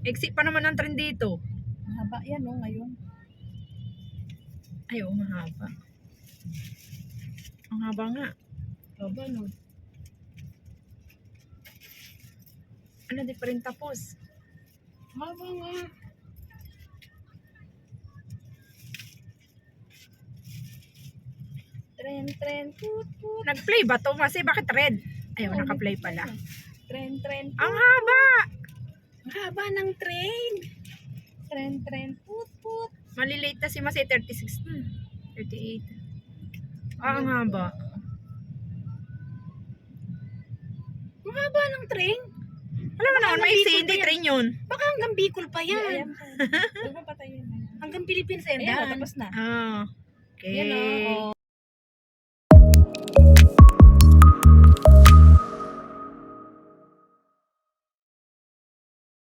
Exit pa naman ang trend dito. Mahaba yan no ngayon. Ay, oo, mahaba. Ang haba nga. Haba no. Ano, di pa rin tapos. Haba nga. Tren, put. Nag-play ba to? Kasi bakit red? Ayaw, Oo, naka-play pala. Tren, Ang haba! Ang haba ng train. Tren, put. Malilate na si Mas 36 na. 38. Ah, ang haba. Ang haba ng train. Alam mo naman, may hindi train yun. Baka hanggang Bicol pa yan. Huwag mo patayin. Hanggang Philippines yan. Ayan, tapos na. Ah, okay. Yan o.